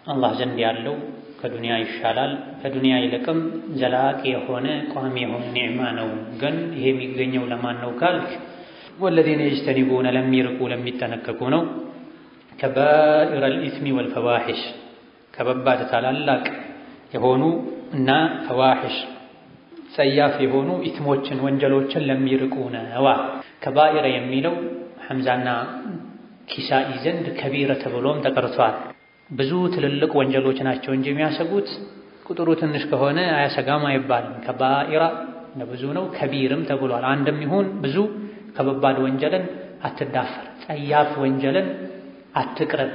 አላህ ዘንድ ያለው ከዱንያ ይሻላል፣ ከዱንያ ይልቅም ዘላቂ የሆነ ቋሚ የሆነ ኒዕማ ነው። ግን ይሄ የሚገኘው ለማን ነው ካልክ ወለዚነ የጅተኒቡነ ለሚርቁ ለሚጠነቀቁ ነው። ከባኢረል ኢስሚ ወልፈዋሒሽ ከበባድ ታላላቅ የሆኑ እና ፈዋሒሽ ጸያፍ የሆኑ ኢስሞችን ወንጀሎችን ለሚርቁ ነዋ። ከባኢረ የሚለው ሐምዛና ኪሳኢ ዘንድ ከቢረ ተብሎም ተቀርቷል። ብዙ ትልልቅ ወንጀሎች ናቸው እንጂ የሚያሰጉት ቁጥሩ ትንሽ ከሆነ አያሰጋም አይባልም። ከባኢራ ለብዙ ነው፣ ከቢርም ተብሏል። አንድም ይሁን ብዙ ከበባድ ወንጀልን አትዳፈር፣ ጸያፍ ወንጀልን አትቅረብ።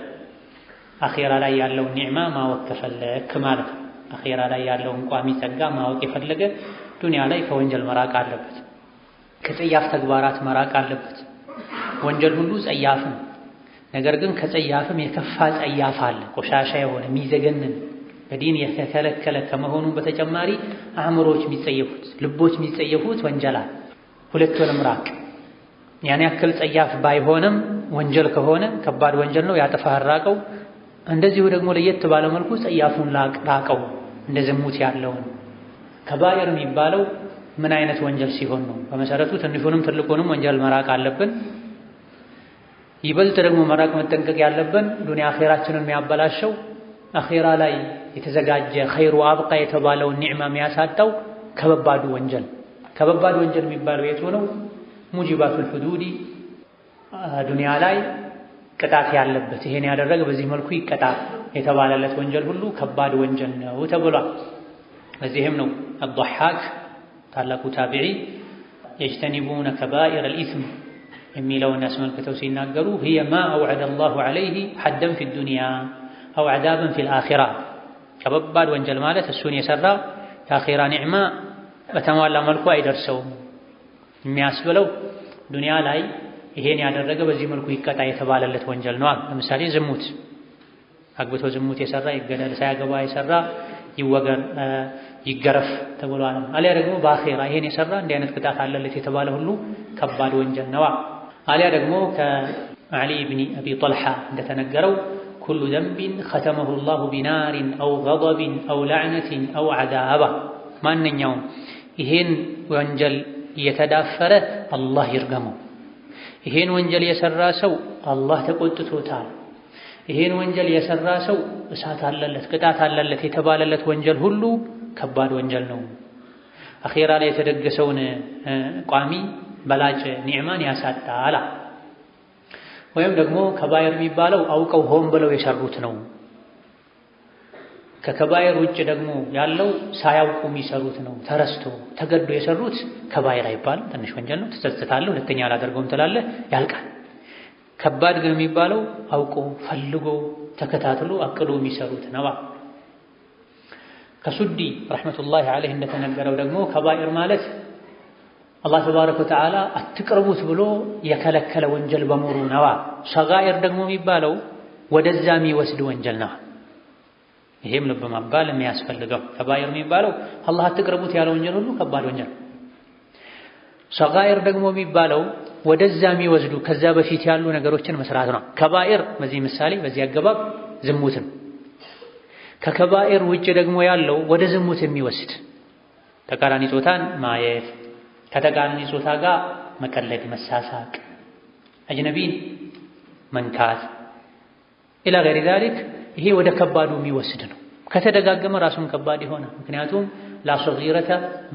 አኼራ ላይ ያለውን ኒዕማ ማወቅ ከፈለክ ማለት ነው። አኼራ ላይ ያለውን ቋሚ ጸጋ ማወቅ የፈለገ ዱንያ ላይ ከወንጀል መራቅ አለበት፣ ከጸያፍ ተግባራት መራቅ አለበት። ወንጀል ሁሉ ጸያፍ ነው። ነገር ግን ከጸያፍም የከፋ ጸያፍ አለ፣ ቆሻሻ የሆነ የሚዘገንን በዲን የተከለከለ ከመሆኑ በተጨማሪ አእምሮች የሚጸየፉት ልቦች የሚጸየፉት ወንጀል አለ። ሁለቱንም ራቅ። ያን ያክል ጸያፍ ባይሆንም ወንጀል ከሆነ ከባድ ወንጀል ነው፣ ያጠፋህ ራቀው። እንደዚሁ ደግሞ ለየት ባለ መልኩ ጸያፉን ራቀው፣ እንደ ዝሙት ያለውን። ከባኢር የሚባለው ምን አይነት ወንጀል ሲሆን ነው? በመሰረቱ ትንሹንም ትልቁንም ወንጀል መራቅ አለብን። ይበልጥ ደግሞ መራቅ መጠንቀቅ ያለብን ዱንያ አኼራችንን የሚያበላሸው አኼራ ላይ የተዘጋጀ ኸይሩ አብቃ የተባለውን ኒዕማ የሚያሳጣው ከበባዱ ወንጀል። ከበባድ ወንጀል የሚባለው የቱ ነው? ሙጂባቱል ሁዱዲ ዱንያ ላይ ቅጣት ያለበት፣ ይሄን ያደረገ በዚህ መልኩ ይቀጣ የተባለለት ወንጀል ሁሉ ከባድ ወንጀል ነው ተብሏል። በዚህም ነው አضحاك ታላቁ ታቢዒ የጅተኒቡነ ከባኢረል ኢስም የሚለውን አስመልክተው ሲናገሩ هي ما أوعد الله عليه حدا في الدنيا أو عذابا في الآخرة ከባድ ወንጀል ማለት እሱን የሰራ የአኺራ ኒዕማ በተሟላ መልኩ አይደርሰውም የሚያስብለው ዱንያ ላይ ይሄን ያደረገ በዚህ መልኩ ይቀጣ የተባለለት ወንጀል ነው። ለምሳሌ ዝሙት፣ አግብቶ ዝሙት የሰራ ይገደል፣ ሳያገባ የሰራ ይወገር ይገረፍ ተብሏል። አሊያ ደግሞ በአኺራ ይሄን የሰራ እንዲህ አይነት ቅጣት አለለት የተባለ ሁሉ ከባድ ወንጀል ነው። አሊያ ደግሞ ከዓሊ ብን አቢ ጠልሓ እንደተነገረው ኩሉ ዘንቢን ኸተመሁ ላሁ ቢናሪን አው ገضብን አው ለዕነትን አው ዐዛባ፣ ማንኛውም ይሄን ወንጀል እየተዳፈረ አላህ ይርገመው፣ ይሄን ወንጀል የሰራ ሰው አላህ ተቆጥቶታል፣ ይሄን ወንጀል የሰራ ሰው እሳት አለለት ቅጣት አለለት የተባለለት ወንጀል ሁሉ ከባድ ወንጀል ነው። አኺራ ላይ የተደገሰውን ቋሚ በላጭ ኒዕማን ያሳጣል። ወይም ደግሞ ከባኢር የሚባለው አውቀው ሆን ብለው የሰሩት ነው። ከከባኢር ውጭ ደግሞ ያለው ሳያውቁ የሚሰሩት ነው። ተረስቶ ተገዶ የሰሩት ከባኢር አይባልም፣ ትንሽ ወንጀል ነው። ትጸጸታለህ፣ ሁለተኛ አላደርገውም ትላለህ፣ ያልቃል። ከባድ ግን የሚባለው አውቆ ፈልጎ ተከታትሎ አቅዶ የሚሰሩት ነው። ከሱዲ ረሕመቱላሂ ዐለይህ እንደተነገረው ደግሞ ከባኢር ማለት አላህ ተባረከ ወተዓላ አትቅርቡት ብሎ የከለከለ ወንጀል በሙሉ ነው። ሰጋኢር ደግሞ የሚባለው ወደዛ የሚወስድ ወንጀል ነው። ይሄም ልብ መባል የሚያስፈልገው ከባኢር የሚባለው አላህ አትቅርቡት ያለ ወንጀል ሁሉ ከባድ ወንጀል። ሰጋኢር ደግሞ የሚባለው ወደዛ የሚወስዱ ከዛ በፊት ያሉ ነገሮችን መስራት ነው። ከባኢር በዚህ ምሳሌ በዚህ አገባብ ዝሙትን፣ ከከባኢር ውጭ ደግሞ ያለው ወደ ዝሙት የሚወስድ ተቃራኒ ጾታን ማየት፣ ከተቃራኒ ጾታ ጋር መቀለድ፣ መሳሳቅ፣ አጅነቢን መንካት ኢላ ገይሪ ዛሊክ ይሄ ወደ ከባዱ የሚወስድ ነው። ከተደጋገመ ራሱን ከባድ ይሆናል። ምክንያቱም ላ ሰጊረተ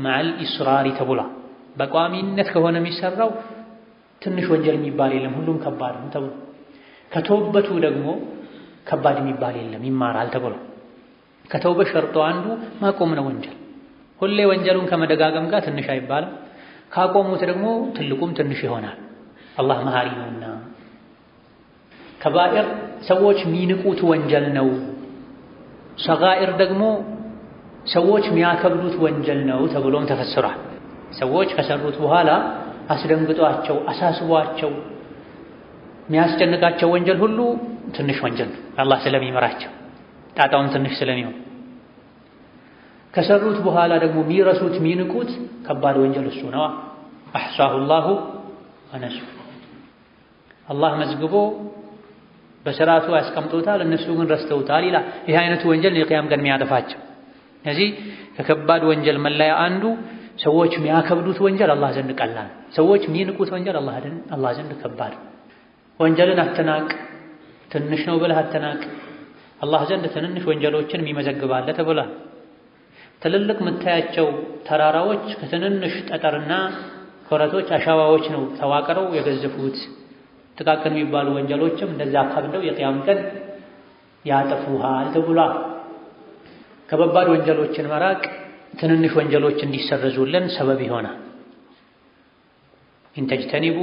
መዐል ኢስራሪ ተብሏል። በቋሚነት ከሆነ የሚሰራው ትንሽ ወንጀል የሚባል የለም፣ ሁሉም ከባድ ነው ተብሎ ከተውበቱ ደግሞ ከባድ የሚባል የለም ይማራል ተብሎ ከተውበት ሸርጦ አንዱ ማቆም ነው ወንጀል። ሁሌ ወንጀሉን ከመደጋገም ጋር ትንሽ አይባልም። ካቆሙት ደግሞ ትልቁም ትንሽ ይሆናል። አላህ መሃሪ ነውና። ከባኢር ሰዎች የሚንቁት ወንጀል ነው። ሰጋኢር ደግሞ ሰዎች የሚያከብዱት ወንጀል ነው ተብሎም ተፈስሯል። ሰዎች ከሰሩት በኋላ አስደንግጧቸው አሳስቧቸው የሚያስጨንቃቸው ወንጀል ሁሉ ትንሽ ወንጀል ነው፣ አላህ ስለሚመራቸው ጣጣውም ትንሽ ስለሚሆን። ከሰሩት በኋላ ደግሞ የሚረሱት የሚንቁት ከባድ ወንጀል እሱ ነው። አሕሷሁ ላሁ ወነሱ፣ አላህ መዝግቦ በስርዓቱ ያስቀምጡታል፣ እነሱ ግን ረስተውታል ይላል። ይህ አይነቱ ወንጀል የቂያም ቀን የሚያጠፋቸው። ስለዚህ ከከባድ ወንጀል መለያ አንዱ ሰዎች የሚያከብዱት ወንጀል አላህ ዘንድ ቀላል፣ ሰዎች የሚንቁት ወንጀል አላህ ዘንድ ከባድ። ወንጀልን አትናቅ፣ ትንሽ ነው ብለህ አትናቅ። አላህ ዘንድ ትንንሽ ወንጀሎችን የሚመዘግባለ ተብሏል። ትልልቅ የምታያቸው ተራራዎች ከትንንሽ ጠጠርና ኮረቶች አሸዋዎች ነው ተዋቅረው የገዘፉት። ጥቃቅን የሚባሉ ወንጀሎችም እንደዛ ከብደው የቂያም ቀን ያጠፉሃል ተብሏል። ከበባድ ወንጀሎችን መራቅ ትንንሽ ወንጀሎች እንዲሰረዙልን ሰበብ ይሆናል። ኢን ተጅተኒቡ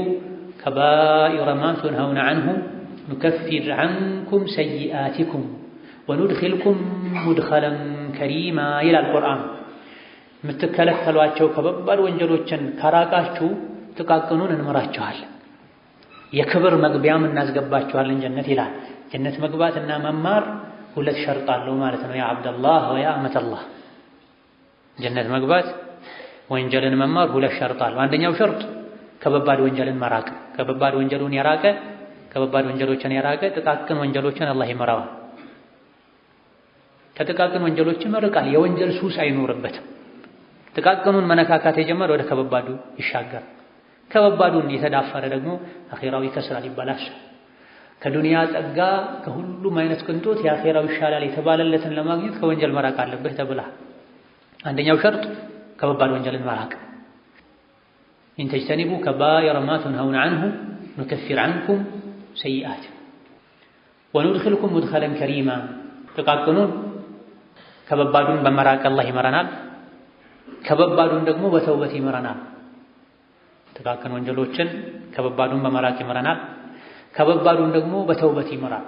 ከባኢረ ማ ቱንሀውነ ዐንሁ ኑከፊር ዐንኩም ሰይአቲኩም ወኑድኺልኩም ሙድኸለን ከሪማ ይላል ቁርአን። የምትከለከሏቸው ከበባድ ወንጀሎችን ከራቃችሁ ጥቃቅኑን እንምራችኋለን፣ የክብር መግቢያም እናስገባችኋለን ጀነት ይላል። ጀነት መግባትና መማር ሁለት ሸርጥ አለው ማለት ነው። ያ አብደላህ ወያ አመተላህ፣ ጀነት መግባት ወንጀልን መማር ሁለት ሸርጥ አለው። አንደኛው ሸርጥ ከበባድ ወንጀልን መራቅ። ከበባድ ወንጀሎችን የራቀ ጥቃቅን ወንጀሎችን አላህ ይመራዋል። ከጥቃቅን ወንጀሎች ይመርቃል። የወንጀል ሱስ አይኖርበትም። ጥቃቅኑን መነካካት የጀመረ ወደ ከበባዱ ይሻገር። ከበባዱን የተዳፈረ ደግሞ አኺራው ይከስራል፣ ይበላሻል። ከዱንያ ጸጋ ከሁሉም አይነት ቅንጦት የአኺራው ይሻላል የተባለለትን ለማግኘት ከወንጀል መራቅ አለብህ ተብሏል። አንደኛው ሸርጥ ከበባድ ወንጀልን መራቅ። ኢን ተጅተኒቡ ከባኢረ ማ ቱንሀውነ ዐንሁ ኑከፊር ዐንኩም ሰይአቲኩም ወኑድኺልኩም ሙድኸለን ከሪማ። ጥቃቅኑን ከበባዱን በመራቅ አላህ ይመራናል። ከበባዱን ደግሞ በተውበት ይመራናል። ጥቃቅን ወንጀሎችን ከበባዱን በመራቅ ይመራናል። ከበባዱን ደግሞ በተውበት ይመራል።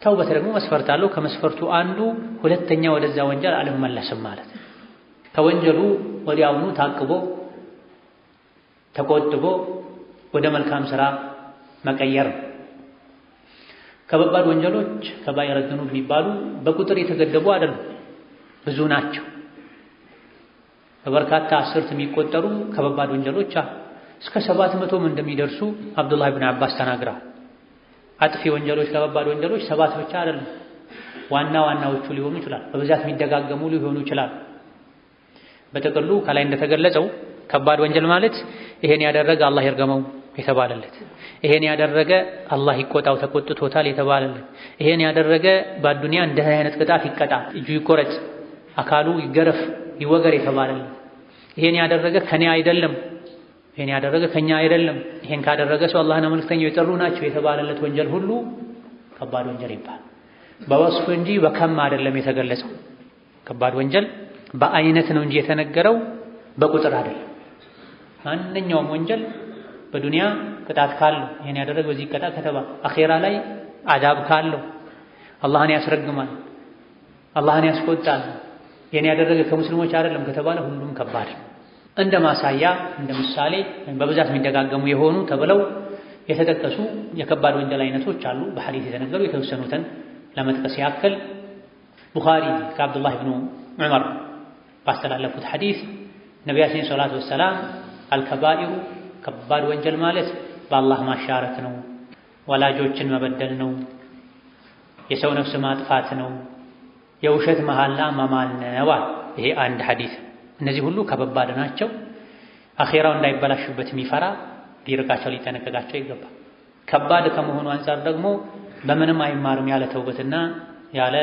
ተውበት ደግሞ መስፈርት አለው። ከመስፈርቱ አንዱ ሁለተኛ ወደዛ ወንጀል አልመለስም ማለት፣ ከወንጀሉ ወዲያውኑ ታቅቦ ተቆጥቦ ወደ መልካም ስራ መቀየር። ከበባድ ወንጀሎች ከባኢረ ዙኑብ የሚባሉ በቁጥር የተገደቡ አይደሉም፣ ብዙ ናቸው። በበርካታ አስርት የሚቆጠሩ ከበባድ ወንጀሎች እስከ 700ም እንደሚደርሱ አብዱላህ ብን አባስ ተናግረዋል። አጥፊ ወንጀሎች ከበባድ ወንጀሎች 7 ብቻ አይደሉም፣ ዋና ዋናዎቹ ሊሆኑ ይችላል፣ በብዛት የሚደጋገሙ ሊሆኑ ይችላል። በጥቅሉ ከላይ እንደተገለጸው ከባድ ወንጀል ማለት ይሄን ያደረገ አላህ ይርገመው የተባለለት፣ ይሄን ያደረገ አላህ ይቆጣው ተቆጥቶታል የተባለለት፣ ይሄን ያደረገ በአዱንያ እንደ አይነት ቅጣት ይቀጣ፣ እጁ ይቆረጥ፣ አካሉ ይገረፍ፣ ይወገር የተባለለት፣ ይሄን ያደረገ ከኔ አይደለም፣ ይሄን ያደረገ ከኛ አይደለም፣ ይሄን ካደረገ ሰው አላህና መልእክተኛው የጠሩ ናቸው የተባለለት ወንጀል ሁሉ ከባድ ወንጀል ይባላል። በወስፍ እንጂ በከም አይደለም የተገለጸው። ከባድ ወንጀል በአይነት ነው እንጂ የተነገረው በቁጥር አይደለም። ማንኛውም ወንጀል በዱንያ ቅጣት ካለው ይሄን ያደረገ በዚህ ቅጣ ከተባለ አኼራ ላይ አዳብ ካለው አላህን ያስረግማል፣ አላህን ያስቆጣል። ይሄን ያደረገ ከሙስሊሞች አይደለም ከተባለ ሁሉም ከባድ። እንደ ማሳያ እንደ ምሳሌ በብዛት የሚደጋገሙ የሆኑ ተብለው የተጠቀሱ የከባድ ወንጀል አይነቶች አሉ። በሐዲስ የተነገሩ የተወሰኑትን ለመጥቀስ ያክል ቡኻሪ ከአብዱላህ ብኑ ዑመር ባስተላለፉት ሐዲስ ነቢያችን ሰለላሁ ዐለይሂ ወሰለም አልከባኢሩ ከባድ ወንጀል ማለት በአላህ ማሻረክ ነው፣ ወላጆችን መበደል ነው፣ የሰው ነፍስ ማጥፋት ነው፣ የውሸት መሐላ መማል ነው። ይሄ አንድ ሐዲስ። እነዚህ ሁሉ ከበባድ ናቸው። አኼራው እንዳይበላሽበት የሚፈራ ሊርቃቸው ሊጠነቀቃቸው ይገባል። ከባድ ከመሆኑ አንፃር ደግሞ በምንም አይማርም ያለ ተውበትና ያለ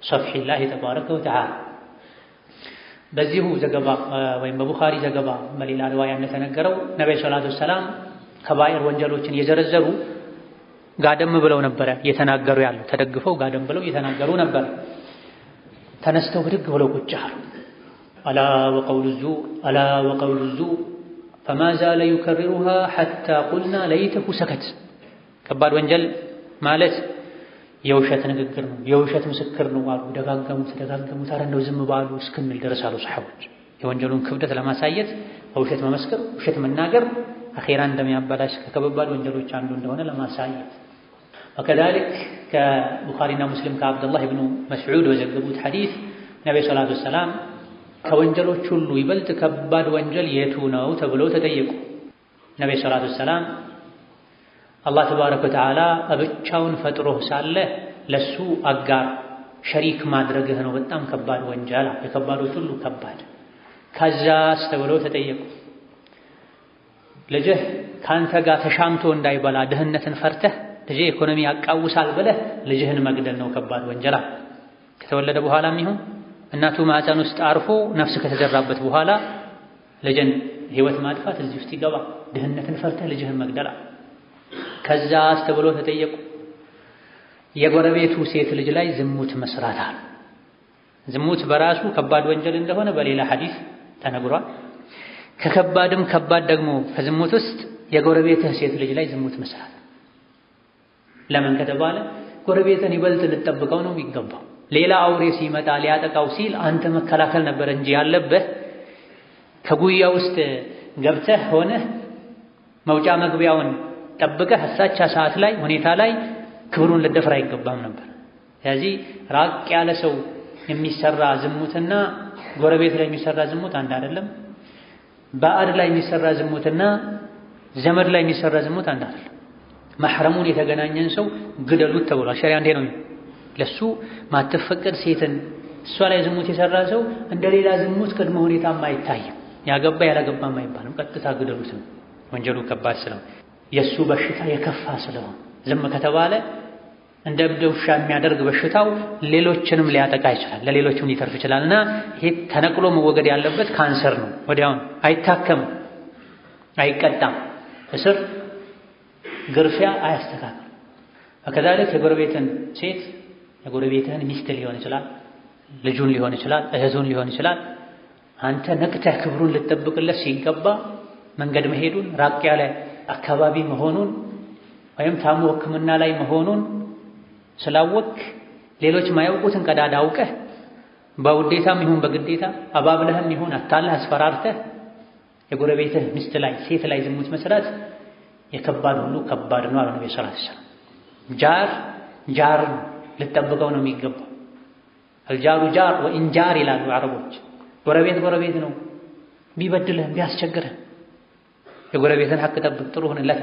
ሰፍሒላህ ተባረከ ወተዓላ። በዚሁ ዘገባ ወይም በቡኻሪ ዘገባ በሌላ ሪዋያ እንደተነገረው ነብዩ ሰለላሁ ዐለይሂ ወሰለም ከባኢር ወንጀሎችን የዘረዘሩ ጋደም ብለው ነበረ እየተናገሩ ያለው። ተደግፈው ጋደም ብለው እየተናገሩ ነበር። ተነስተው ብድግ ብለው ቁጭ አሉ። አላ ወቀውሉ ዙር ፈማ ዛለ ዩከርሩሃ ሐታ ቁልና ለይተሁ ሰከት። ከባድ ወንጀል ማለት የውሸት ንግግር ነው፣ የውሸት ምስክር ነው አሉ። ደጋገሙት። ኧረ እንደው ዝም ባሉ እስክንል ድረስ አሉ ሰሐቦች። የወንጀሉን ክብደት ለማሳየት በውሸት መመስከር፣ ውሸት መናገር አኼራ እንደሚያበላሽ ከከባድ ወንጀሎች አንዱ እንደሆነ ለማሳየት። ወከዛሊክ ከቡኻሪና ሙስሊም ከአብዱላህ ብኑ መስዑድ በዘገቡት ሐዲስ ነብዩ ሰለላሁ ዐለይሂ ወሰለም ከወንጀሎች ሁሉ ይበልጥ ከባድ ወንጀል የቱ ነው ተብለው ተጠየቁ። ነብዩ ሰለላሁ ዐለይሂ ወሰለም አላህ ተባረከ ወተዓላ ብቻውን ፈጥሮህ ሳለ ለሱ አጋር ሸሪክ ማድረግህ ነው በጣም ከባድ ወንጀል፣ የከባዶች ሁሉ ከባድ። ከዛስ ተብለው ተጠየቁ። ልጅህ ካንተ ጋር ተሻምቶ እንዳይበላ ድህነትን ፈርተህ ልጅ ኢኮኖሚ ያቃውሳል ብለህ ልጅህን መግደል ነው ከባድ ወንጀል። ከተወለደ በኋላም ይሁን እናቱ ማህፀን ውስጥ አርፎ ነፍስ ከተዘራበት በኋላ ልጅን ህይወት ማጥፋት እዚህ ውስጥ ይገባ። ድህነትን ፈርተህ ልጅህን መግደል። ከዛስ ተብለው ተጠየቁ። የጎረቤቱ ሴት ልጅ ላይ ዝሙት መስራት አሉ። ዝሙት በራሱ ከባድ ወንጀል እንደሆነ በሌላ ሐዲስ ተነግሯል። ከከባድም ከባድ ደግሞ ከዝሙት ውስጥ የጎረቤትህ ሴት ልጅ ላይ ዝሙት መስራት። ለምን ከተባለ ጎረቤትን ይበልጥ ልጠብቀው ነው የሚገባው። ሌላ አውሬ ሲመጣ ሊያጠቃው ሲል አንተ መከላከል ነበር እንጂ ያለብህ ከጉያ ውስጥ ገብተህ ሆነህ መውጫ መግቢያውን ጠብቀህ እሳቻ ሰዓት ላይ ሁኔታ ላይ ክብሩን ልደፍር አይገባም ነበር። ስለዚህ ራቅ ያለ ሰው የሚሰራ ዝሙትና ጎረቤት ላይ የሚሰራ ዝሙት አንድ አይደለም። ባዕድ ላይ የሚሰራ ዝሙትና ዘመድ ላይ የሚሰራ ዝሙት አንድ አይደለም። ማህረሙን የተገናኘን ሰው ግደሉት ተብሏል። ሸሪዓ እንዴ ነው ለሱ ማትፈቀድ ሴትን እሷ ላይ ዝሙት የሰራ ሰው እንደሌላ ዝሙት ቅድመ ሁኔታም አይታይም። ያገባ ያላገባም አይባልም። ቀጥታ ግደሉት ነው። ወንጀሉ ከባድ ስለሆነ የሱ በሽታ የከፋ ስለሆነ ዝም ከተባለ እንደ እብድ ውሻ የሚያደርግ በሽታው ሌሎችንም ሊያጠቃ ይችላል፣ ለሌሎችም ሊተርፍ ይችላልና ይሄ ተነቅሎ መወገድ ያለበት ካንሰር ነው። ወዲያውን አይታከምም፣ አይቀጣም። እስር ግርፊያ አያስተካክል። ከዛለት የጎረቤትን ሴት የጎረቤትህን ሚስት ሊሆን ይችላል፣ ልጁን ሊሆን ይችላል፣ እህቱን ሊሆን ይችላል። አንተ ነቅተህ ክብሩን ልትጠብቅለት ሲገባ መንገድ መሄዱን ራቅ ያለ አካባቢ መሆኑን ወይም ታሞ ሕክምና ላይ መሆኑን ስላወቅ ሌሎች ማያውቁትን ቀዳዳ አውቀህ በውዴታም ይሁን በግዴታ አባብለህም ይሁን አታለህ አስፈራርተህ የጎረቤትህ ሚስት ላይ ሴት ላይ ዝሙት መስራት የከባድ ሁሉ ከባድ ነው አለ ነብዩ ሰለላሁ ዐለይሂ ወሰለም። ጃር ልጠብቀው ነው የሚገባው። አልጃሩ ጃር ወኢንጃር ይላሉ አረቦች። ጎረቤት ነው ቢበድልህ ቢያስቸግርህ የጎረቤትን ሐቅ ጠብቅ፣ ጥሩ ሆነለት።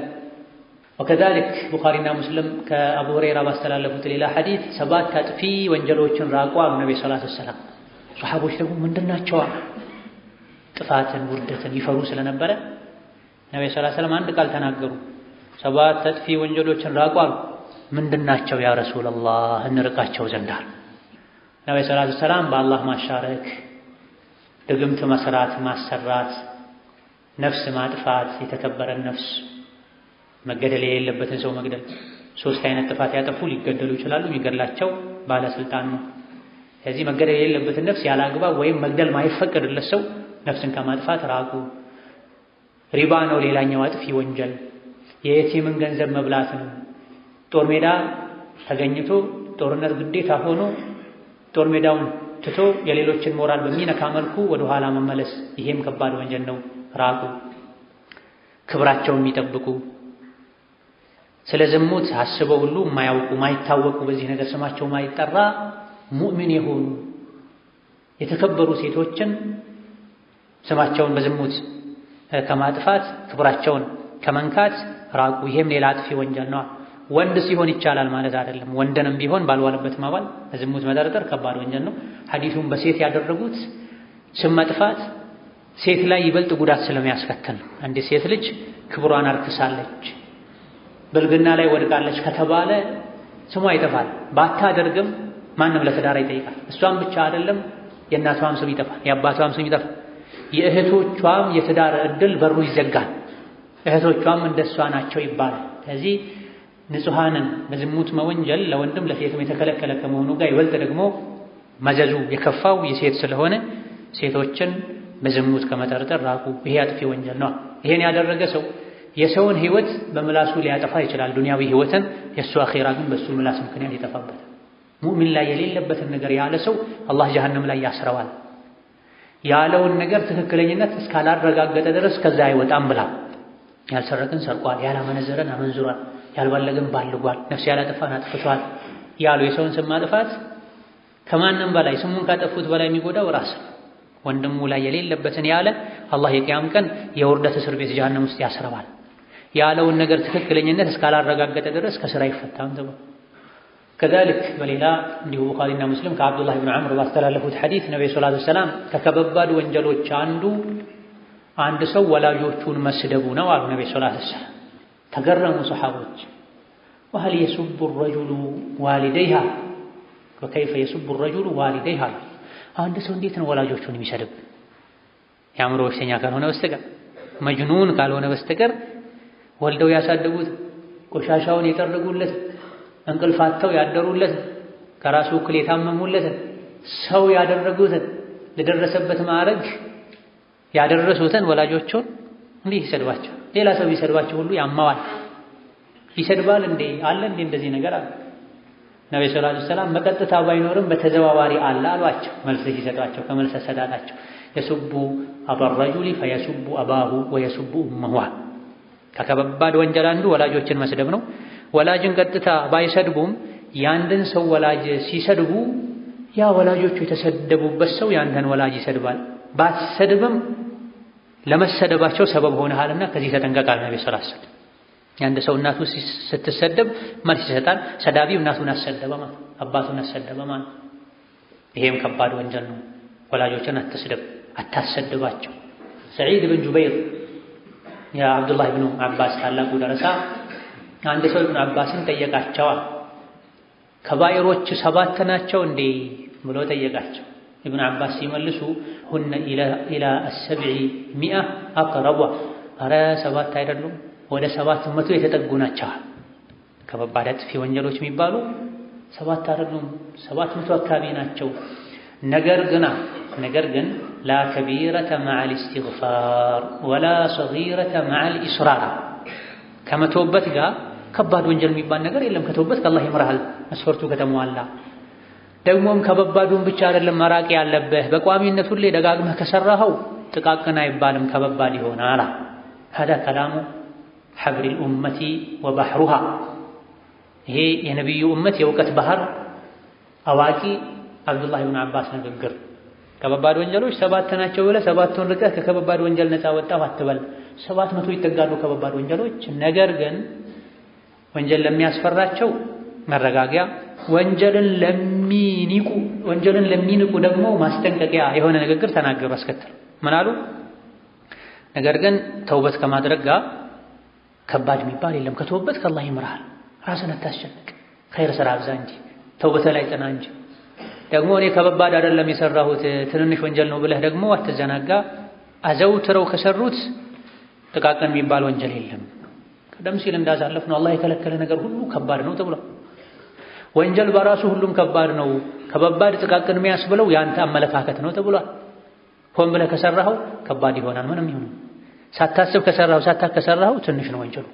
ወከዛሊክ ቡኻሪና ሙስሊም ከአቡ ሁረይራ ባስተላለፉት ሌላ ሐዲስ 7 አጥፊ ወንጀሎችን ራቁ አሉ ነብዩ ሰለላሁ ዐለይሂ ወሰለም። ሱሐቦች ደግሞ ምንድናቸው? ጥፋትን ውርደትን ይፈሩ ስለነበረ ነብዩ ሰለላሁ ዐለይሂ ወሰለም አንድ ቃል ተናገሩ። 7 አጥፊ ወንጀሎችን ራቁ አሉ። ምንድናቸው ያ ረሱላህ? እንርቃቸው ዘንድ አሉ ነብዩ ሰለላሁ ዐለይሂ ወሰለም። በአላህ ማሻረክ፣ ድግምት መስራት፣ ማሰራት፣ ነፍስ ማጥፋት፣ የተከበረን ነፍስ መገደል የሌለበትን ሰው መግደል። 3 አይነት ጥፋት ያጠፉ ሊገደሉ ይችላሉ። የሚገድላቸው ባለስልጣን ነው። ስለዚህ መገደል የሌለበትን ነፍስ ያላግባብ ወይም መግደል ማይፈቀድለት ሰው ነፍስን ከማጥፋት ራቁ። ሪባ ነው ሌላኛው አጥፊ ወንጀል። የየቲምን ገንዘብ መብላት ነው። ጦር ሜዳ ተገኝቶ ጦርነት ግዴታ ሆኖ ጦር ሜዳውን ትቶ የሌሎችን ሞራል በሚነካ መልኩ ወደ ኋላ መመለስ፣ ይሄም ከባድ ወንጀል ነው። ራቁ። ክብራቸውን የሚጠብቁ ስለ ዝሙት አስበው ሁሉ የማያውቁ ማይታወቁ፣ በዚህ ነገር ስማቸው ማይጠራ ሙእሚን የሆኑ የተከበሩ ሴቶችን ስማቸውን በዝሙት ከማጥፋት ክብራቸውን ከመንካት ራቁ። ይሄም ሌላ አጥፊ ወንጀል ነው። ወንድ ሲሆን ይቻላል ማለት አይደለም። ወንድንም ቢሆን ባልዋለበት ማዋል በዝሙት መጠርጠር ከባድ ወንጀል ነው። ሐዲሱን በሴት ያደረጉት ስም መጥፋት ሴት ላይ ይበልጥ ጉዳት ስለሚያስከትል ነው። አንዲት ሴት ልጅ ክብሯን አርክሳለች፣ ብልግና ላይ ወድቃለች ከተባለ ስሟ ይጠፋል። ባታደርግም ማንም ለትዳር ይጠይቃል። እሷም ብቻ አይደለም የእናቷም ስም ይጠፋል፣ የአባቷም ስም ይጠፋል። የእህቶቿም የትዳር እድል በሩ ይዘጋል። እህቶቿም እንደሷ ናቸው ይባላል። ስለዚህ ንጹሃንን በዝሙት መወንጀል ለወንድም ለሴትም የተከለከለ ከመሆኑ ጋር ይበልጥ ደግሞ መዘዙ የከፋው የሴት ስለሆነ ሴቶችን በዝሙት ከመጠርጠር ራቁ። ይሄ አጥፊ ወንጀል ነው። ይሄን ያደረገ ሰው የሰውን ህይወት በምላሱ ሊያጠፋ ይችላል፣ ዱንያዊ ህይወትን። የእሱ አኺራ ግን በሱ ምላስ ምክንያት ይጠፋበታል። ሙእሚን ላይ የሌለበትን ነገር ያለ ሰው አላህ ጀሀነም ላይ ያስረዋል። ያለውን ነገር ትክክለኝነት እስካላረጋገጠ ድረስ ከዛ አይወጣም ብላ ያልሰረቅን ሰርቋል፣ ያላመነዘረን አመንዝሯል፣ ያልባለገን ባልጓል፣ ነፍስ ያላጠፋን አጥፍቷል ያሉ የሰውን ስም ማጥፋት ከማንም በላይ ስሙን ካጠፉት በላይ የሚጎዳው ራስ ወንድሙ ላይ የሌለበትን ያለ አላህ የቂያም ቀን የውርደት እስር ቤት ጀሀነም ውስጥ ያስረዋል። ያለውን ነገር ትክክለኝነት እስካላረጋገጠ ድረስ ከስራ ይፈታም ተባለ። ከዛልክ በሌላ እንዲሁ ቡኻሪና ሙስሊም ከአብዱላህ ብን ዐምር ባስተላለፉት ሐዲስ ነብዩ ሰለላሁ ዐለይሂ ወሰለም ከከባድ ወንጀሎች አንድ ሰው ወላጆቹን መስደቡ ነው አሉ ነብዩ ሰለላሁ ዐለይሂ ወሰለም። ተገረሙ ሰሐቦች። وهل يسب الرجل والديها وكيف يسب الرجل والديها አንድ ሰው እንዴት ነው ወላጆቹን የሚሰድብ? የአእምሮ በሽተኛ ካልሆነ በስተቀር መጅኑን ካልሆነ በስተቀር ወልደው ያሳደጉት ቆሻሻውን የጠረጉለት እንቅልፋተው ያደሩለት ከራሱ እኩል የታመሙለት ሰው ያደረጉትን ለደረሰበት ማዕረግ ያደረሱትን ወላጆቹን እንዲህ ይሰድባቸው። ሌላ ሰው ቢሰድባቸው ሁሉ ያማዋል። ይሰድባል እንዴ? አለ እንዴ እንደዚህ ነገር አለ? ነብዩ ሰለላሁ ዐለይሂ ወሰለም በቀጥታ ባይኖርም በተዘዋዋሪ አለ አሏቸው። መልስ ሲሰጧቸው ከመልስ ሰዳታቸው የሱቡ አባ الرجل فيسب أباه ويسب أمه ከከባድ ወንጀል አንዱ ወላጆችን መስደብ ነው። ወላጅን ቀጥታ ባይሰድቡም ያንድን ሰው ወላጅ ሲሰድቡ ያ ወላጆቹ የተሰደቡበት ሰው ያንተን ወላጅ ይሰድባል። ባትሰድብም ለመሰደባቸው ሰበብ ሆነሃልና ከዚህ ተጠንቀቃል ነብዩ ሰለላሁ ዐለይሂ ወሰለም። ያንድ ሰው እናቱ ስትሰደብ መልስ ይሰጣል። ሰዳቢው እናቱን አሰደበ ማለት አባቱን አሰደበ ማለት ይሄም ከባድ ወንጀል ነው። ወላጆችን አታሰድባቸው። ሰዒድ ብን ጁበይር የአብዱላህ ብኑ አባስ ታላቁ ደረሳ አንድ ሰው ኢብኑ አባስን ጠየቃቸዋል። ከባይሮች 7 ናቸው እንዴ ብሎ ጠየቃቸው። ኢብኑ አባስ ሲመልሱ ሁነ ኢላ ال700 አቅረቧ አረ 7 አይደሉም ወደ 700 የተጠጉ ናቸው። ከባባድ አጥፊ ወንጀሎች የሚባሉ 7 አይደሉም 700 አካባቢ ናቸው። ነገር ግን لا كبيرة مع الاستغفار ولا صغيرة مع الإصرار ከመተውበት ጋር ከባድ ወንጀል የሚባል ነገር የለም። ከተውበት ከአላህ ይምርሃል መስፈርቱ ከተሟላ። ደግሞም ከባባዱን ብቻ አይደለም መራቅ ያለብህ በቋሚነት ሁሌ ደጋግመህ ከሰራኸው ጥቃቅን አይባልም ከባባድ ይሆናል። هذا كلام حبر الأمة وبحرها ይሄ የነብዩ ኡመት የእውቀት ባህር አዋቂ አብዱላህ ኢብኑ አባስ ንግግር። ከባባድ ወንጀሎች 7 ናቸው ብለህ 7ቱን ርቀህ ከከባድ ወንጀል ነፃ ወጣሁ አትበል። 700 ይጠጋሉ ከባባድ ወንጀሎች። ነገር ግን ወንጀል ለሚያስፈራቸው መረጋጊያ፣ ወንጀልን ለሚንቁ ደግሞ ማስጠንቀቂያ የሆነ ንግግር ተናገሩ። አስከተሉ ምን አሉ? ነገር ግን ተውበት ከማድረግ ጋር ከባድ የሚባል የለም። ከተውበት ከአላህ ይምርሃል። ራስን አታስጨንቅ። ኸይር ስራ አብዛ እንጂ ተውበት ላይ ጥና እንጂ ደግሞ እኔ ከባባድ አይደለም የሰራሁት ትንንሽ ወንጀል ነው ብለህ ደግሞ አትዘናጋ። አዘውትረው ከሰሩት ጥቃቅን የሚባል ወንጀል የለም። ቀደም ሲል እንዳሳለፍ ነው አላህ የከለከለ ነገር ሁሉ ከባድ ነው ተብሏል። ወንጀል በራሱ ሁሉም ከባድ ነው። ከባባድ ጥቃቅን የሚያስብለው ያንተ አመለካከት ነው ተብሏል። ሆን ብለህ ከሰራኸው ከባድ ይሆናል። ምንም ይሁን ሳታስብ ከሰራኸው ትንሽ ነው ወንጀሉ።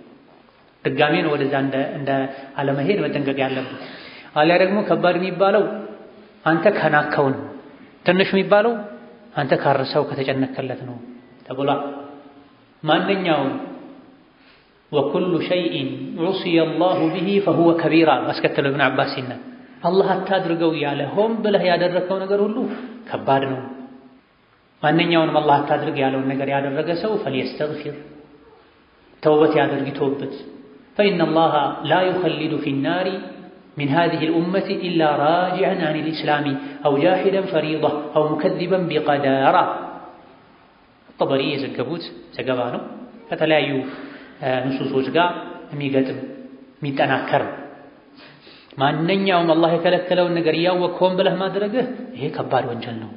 ድጋሜ ነው ወደዛ እንደ አለመሄድ መጠንቀቅ ያለብን። አሊያ ደግሞ ከባድ የሚባለው አንተ ከናከው ነው። ትንሽ የሚባለው አንተ ካረሰው ከተጨነከለት ነው ተብሏል። ማንኛውም ወኩሉ ሸይኢን ዑሲየ አላሁ ቢሂ ፈሁወ ከቢራ አስከተለ ኢብኑ አባስ ሲና አላህ አታድርገው ያለ ሆን ብለህ ያደረከው ነገር ሁሉ ከባድ ነው። ማንኛውንም አላህ አታድርግ ያለውን ነገር ያደረገ ሰው ፈልየስተግፊር ተውበት ያድርግ ተውበት فإن الله لا يخلد في النار من هذه الأمة إلا راجعا عن الإسلام أو جاحدا فريضة أو مكذبا بقدارة الطبري يزكبوت زكبانو فتلايو نصوص ጋር የሚገጥም የሚጠናከር ማንኛውም አላህ የከለከለውን ነገር እያወቅህ ብለህ ማድረግህ ይሄ ከባድ ወንጀል ነው።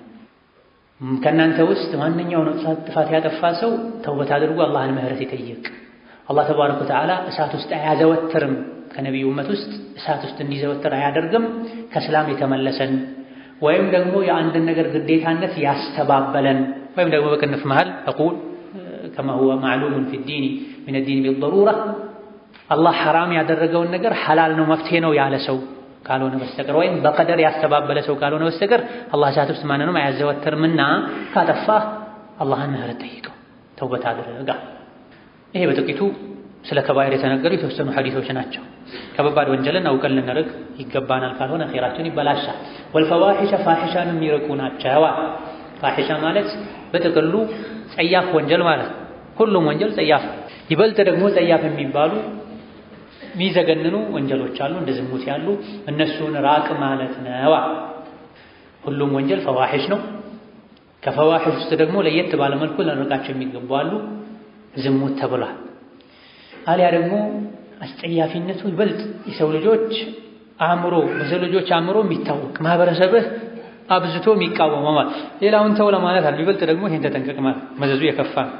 ከእናንተ ውስጥ ማንኛውም ጥፋት ያጠፋ ሰው ተውበት አድርጎ አላህን ምህረት ይጠይቅ። አላህ ተባረከ ወተዓላ እሳት ውስጥ አያዘወትርም። ከነቢዩ ኡመት ውስጥ እሳት ውስጥ እንዲዘወትር አያደርግም። ከእስላም የተመለሰን ወይም ደግሞ የአንድን ነገር ግዴታነት ያስተባበለን ወይም ደግሞ በቅንፍ መሃል አቁል كما هو معلوم في الدين من الدين بالضرورة الله حرام ያደረገውን ነገር ሐላል ነው መፍትሄ ነው ያለ ሰው ካልሆነ በስተቀር ወይም በቀደር ያስተባበለ ሰው ካልሆነ በስተቀር አላህ እሳት ውስጥ ማንንም አያዘወትርምና ካጠፋህ አላህን ምህረት ጠይቀው ተውበት አድርጋ። ይሄ በጥቂቱ ስለ ከባይር የተነገሩ የተወሰኑ ሐዲሶች ናቸው። ከባባድ ወንጀልን አውቀን ልንርቅ ይገባናል። ካልሆነ ኸይራችን ይበላሻል። ወልፈዋሒሸ ፋሒሻን የሚርቁ ናቸው። ፋሒሻ ማለት በጥቅሉ ጸያፍ ወንጀል ማለት ሁሉም ወንጀል ጸያፍ። ይበልጥ ደግሞ ጸያፍ የሚባሉ የሚዘገንኑ ወንጀሎች አሉ፣ እንደ ዝሙት ያሉ። እነሱን ራቅ ማለት ነው። ሁሉም ወንጀል ፈዋሒሽ ነው። ከፈዋሒሽ ውስጥ ደግሞ ለየት ባለ መልኩ ልንርቃቸው የሚገቡ አሉ። ዝሙት ተብሏል። አሊያ ደግሞ አስጸያፊነቱ ይበልጥ የሰው ልጆች አእምሮ በሰው ልጆች አእምሮ የሚታወቅ ማህበረሰብህ አብዝቶ የሚቃወመው ማለት ሌላውን ተው ለማለት አለ። ይበልጥ ደግሞ ይሄን ተጠንቀቅ ማለት መዘዙ የከፋ ነው።